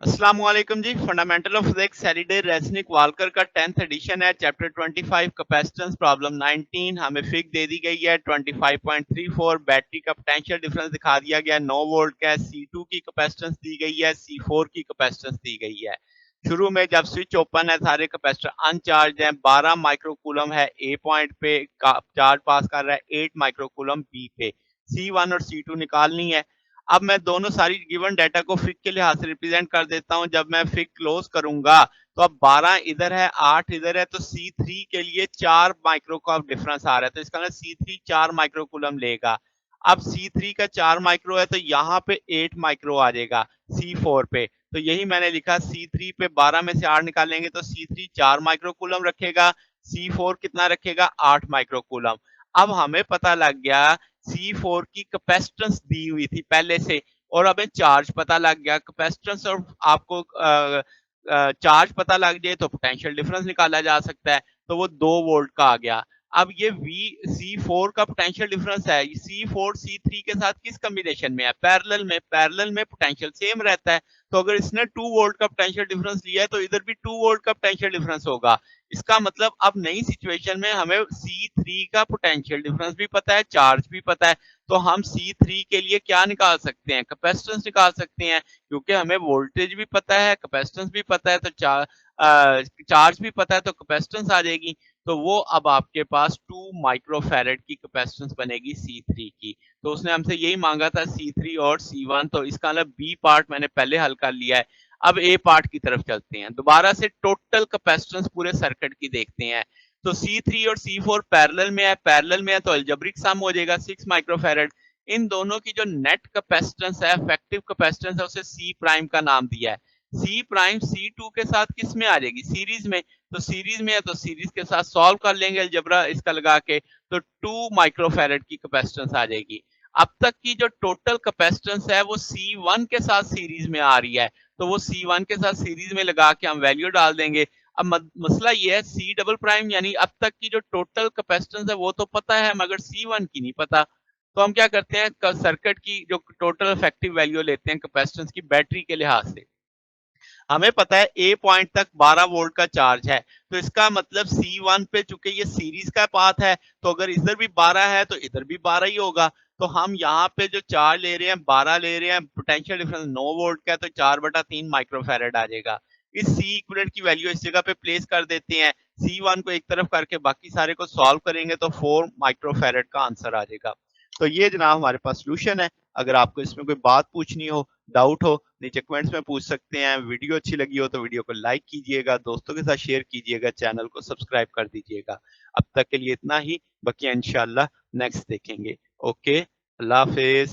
अस्सलाम वालेकुम जी। Fundamental of physics Saturday Resnick Walker का 10th एडिशन है। Chapter 25 capacitance problem 19। हमें फिग दे दी गई है 25.34। बैटरी का पोटेंशियल डिफरेंस दिखा दिया गया 9 वोल्ट का है। C2 की कैपेसिटेंस दी गई है, C4 की कैपेसिटेंस दी गई है। शुरू में जब स्विच ओपन है सारे कैपेसिटर अनचार्ज हैं। 12 माइक्रोकूलम है ए पॉइंट पे चार्ज पास कर रहा है, 8 माइक्रोकूलम बी पे। C1 और C2 निकालनी है। अब मैं दोनों सारी गिवन डाटा को फिग के लिहाज से रिप्रेजेंट कर देता हूं। जब मैं फिग क्लोज करूंगा तो अब 12 इधर है, 8 इधर है, तो C3 के लिए 4 माइक्रो का डिफरेंस आ रहा है, तो इसका मतलब C3 4 माइक्रोकूलम लेगा। अब C3 का 4 माइक्रो है तो यहाँ पे 8 माइक्रो आ जाएगा C4 पे। तो यही मैंने लिखा, C3 पे 12 में से 8 निकालेंगे तो C3 4 माइक्रोकूलम रखेगा, C4 कितना रखेगा, 8 माइक्रोकूलम। अब हमें पता लग गया C4 की कैपेसिटेंस दी हुई थी पहले से, और हमें चार्ज पता लग गया। कैपेसिटेंस और आपको चार्ज पता लग जाए तो पोटेंशियल डिफरेंस निकाला जा सकता है, तो वो 2 वोल्ट का आ गया। अब ये C4 का पोटेंशियल डिफरेंस है, C4 C3 के साथ किस कॉम्बिनेशन में है, पैरेलल में। पैरेलल में पोटेंशियल सेम रहता है, तो अगर इसने 2 वोल्ट का पोटेंशियल डिफरेंस लिया है तो इधर भी 2 वोल्ट का पोटेंशियल डिफरेंस होगा। इसका मतलब अब नई सिचुएशन में हमें C3 का पोटेंशियल डिफरेंस भी पता है, चार्ज भी पता है, तो हम C3 के लिए क्या निकाल सकते हैं, कैपेसिटेंस निकाल सकते हैं। क्योंकि हमें वोल्टेज भी पता है, कैपेसिटेंस भी पता है, तो चार्ज भी पता है, तो कैपेसिटेंस आ जाएगी। तो वो अब आपके पास 2 माइक्रोफैरेड की कैपेसिटेंस बनेगी C3 की। तो उसने हमसे यही मांगा था C3 और C1, तो इसका मतलब बी पार्ट मैंने पहले हल कर लिया है। अब ए पार्ट की तरफ चलते हैं, दोबारा से टोटल कैपेसिटेंस पूरे सर्किट की देखते हैं। तो C3 और C4 पैरेलल में है, पैरेलल में है तो अलजेब्रिक सम हो जाएगा 6 माइक्रोफैरेड। इन दोनों की जो नेट कैपेसिटेंस है, इफेक्टिव कैपेसिटेंस है, उसे C प्राइम का नाम दिया है। C प्राइम C2 के साथ किस में आ जाएगी, सीरीज में। तो सीरीज में है तो सीरीज के साथ सॉल्व कर लेंगे अलजेब्रा इसका लगा के, तो 2 माइक्रोफैरेड की कैपेसिटेंस आ जाएगी। अब तक की जो टोटल कैपेसिटेंस है वो C1 के साथ सीरीज में आ रही है, तो वो C1 के साथ सीरीज में लगा के हम वैल्यू डाल देंगे। अब मसला ये है, C डबल प्राइम यानी अब तक की जो टोटल कैपेसिटेंस है वो तो पता है मगर C1 की नहीं पता। तो हम क्या करते हैं, सर्किट की जो टोटल इफेक्टिव वैल्यू लेते हैं कैपेसिटेंस की बैटरी के लिहाज से। हमें पता है ए पॉइंट तक 12 वोल्ट का चार्ज है, तो इसका मतलब C1 पे चूंकि ये सीरीज का पाथ है, तो अगर इधर भी 12 है तो इधर भी 12 ही होगा। तो हम यहाँ पे जो चार्ज ले रहे हैं 12 ले रहे हैं, पोटेंशियल डिफरेंस 9 वोल्ट का है, तो 4/3 माइक्रोफैरेड आ जाएगा। इस सी इक्विवेलेंट की वैल्यू इस जगह पे प्लेस कर देते हैं। C1 को एक तरफ करके बाकी सारे को सॉल्व करेंगे तो 4 माइक्रोफैरेड का आंसर आ जाएगा। तो ये जनाब हमारे पास सोल्यूशन है। अगर आपको इसमें कोई बात पूछनी हो, डाउट हो, नीचे कमेंट्स में पूछ सकते हैं। वीडियो अच्छी लगी हो तो वीडियो को लाइक कीजिएगा, दोस्तों के साथ शेयर कीजिएगा, चैनल को सब्सक्राइब कर दीजिएगा। अब तक के लिए इतना ही, बाकी इंशाल्लाह नेक्स्ट देखेंगे। ओके, अल्लाह हाफिज।